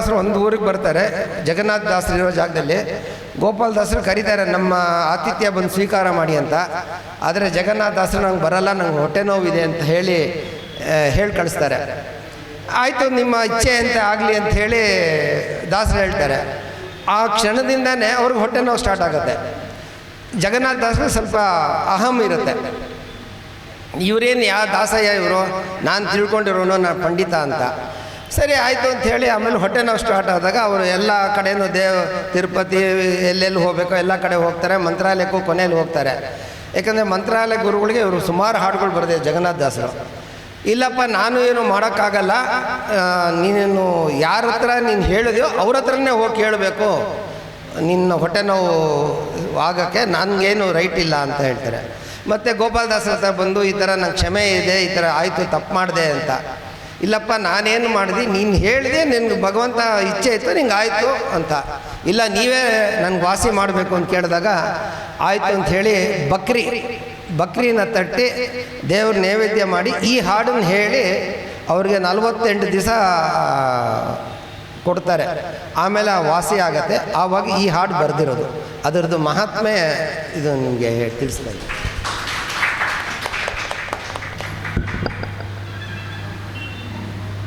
ಗೋಪಾಲದಾಸರು ಒಂದು ಊರಿಗೆ ಬರ್ತಾರೆ, ಜಗನ್ನಾಥ ದಾಸರು ಇರೋ ಜಾಗದಲ್ಲಿ. ಗೋಪಾಲದಾಸರು ಕರೀತಾರೆ ನಮ್ಮ ಆತಿಥ್ಯ ಬಂದು ಸ್ವೀಕಾರ ಮಾಡಿ ಅಂತ. ಆದರೆ ಜಗನ್ನಾಥ ದಾಸರು ನಂಗೆ ಬರಲ್ಲ, ನಂಗೆ ಹೊಟ್ಟೆ ನೋವಿದೆ ಅಂತ ಹೇಳಿ ಕಳಿಸ್ತಾರೆ. ಆಯಿತು ನಿಮ್ಮ ಇಚ್ಛೆ ಅಂತ ಆಗಲಿ ಅಂತ ಹೇಳಿ ದಾಸರು ಹೇಳ್ತಾರೆ. ಆ ಕ್ಷಣದಿಂದನೇ ಅವ್ರಿಗೆ ಹೊಟ್ಟೆ ನೋವು ಸ್ಟಾರ್ಟ್ ಆಗುತ್ತೆ. ಜಗನ್ನಾಥ ದಾಸರು ಸ್ವಲ್ಪ ಅಹಂ ಇರುತ್ತೆ, ಇವರೇನು ಯಾವ ದಾಸಯ್ಯ ಇವರು, ನಾನು ತಿಳ್ಕೊಂಡಿರೋನು, ನಾನು ಪಂಡಿತ ಅಂತ. ಸರಿ ಆಯಿತು ಅಂತ ಹೇಳಿ ಆಮೇಲೆ ಹೊಟ್ಟೆ ನೋವು ಸ್ಟಾರ್ಟ್ ಆದಾಗ ಅವರು ಎಲ್ಲ ಕಡೆಯೂ ತಿರುಪತಿ ಎಲ್ಲೆಲ್ಲಿ ಹೋಗಬೇಕೋ ಎಲ್ಲ ಕಡೆ ಹೋಗ್ತಾರೆ, ಮಂತ್ರಾಲಯಕ್ಕೂ ಕೊನೆಯಲ್ಲಿ ಹೋಗ್ತಾರೆ. ಯಾಕಂದರೆ ಮಂತ್ರಾಲಯ ಗುರುಗಳಿಗೆ ಇವರು ಸುಮಾರು ಹಾಡುಗಳು ಬರೆದೆ ಜಗನ್ನಾಥ ದಾಸರು. ಇಲ್ಲಪ್ಪ ನಾನು ಏನು ಮಾಡೋಕ್ಕಾಗಲ್ಲ, ನೀನು ಯಾರ ಹತ್ರ ನೀನು ಹೇಳಿದೆಯೋ ಅವ್ರ ಹತ್ರನೇ ಹೋಗಿ ಕೇಳಬೇಕು, ನಿನ್ನ ಹೊಟ್ಟೆ ನೋವು ಆಗೋಕ್ಕೆ ನನಗೇನು ರೈಟ್ ಇಲ್ಲ ಅಂತ ಹೇಳ್ತಾರೆ. ಮತ್ತು ಗೋಪಾಲದಾಸರ ಹತ್ರ ಬಂದು ಈ ಥರ ನಂಗೆ ಕ್ಷಮೆ ಇದೆ, ಈ ಥರ ಆಯಿತು ತಪ್ಪು ಮಾಡಿದೆ ಅಂತ. ಇಲ್ಲಪ್ಪ ನಾನೇನು ಮಾಡಿದೆ, ನೀನು ಹೇಳಿದೆ, ನಿನ್ಗೆ ಭಗವಂತ ಇಚ್ಛೆ ಇತ್ತು, ನಿಂಗೆ ಆಯಿತು ಅಂತ. ಇಲ್ಲ ನೀವೇ ನನಗೆ ವಾಸಿ ಮಾಡಬೇಕು ಅಂತ ಕೇಳಿದಾಗ ಆಯಿತು ಅಂಥೇಳಿ ಬಕ್ರಿನ ತಟ್ಟಿ ದೇವ್ರ ನೈವೇದ್ಯ ಮಾಡಿ ಈ ಹಾಡನ್ನು ಹೇಳಿ ಅವ್ರಿಗೆ 48 ದಿವಸ ಕೊಡ್ತಾರೆ. ಆಮೇಲೆ ವಾಸಿ ಆಗತ್ತೆ. ಆವಾಗ ಈ ಹಾಡು ಬರೆದಿರೋದು, ಅದರದ್ದು ಮಹಾತ್ಮೆ ಇದು ನಿಮಗೆ ತಿಳಿಸ್ತಾ ಇದ್ದೀನಿ.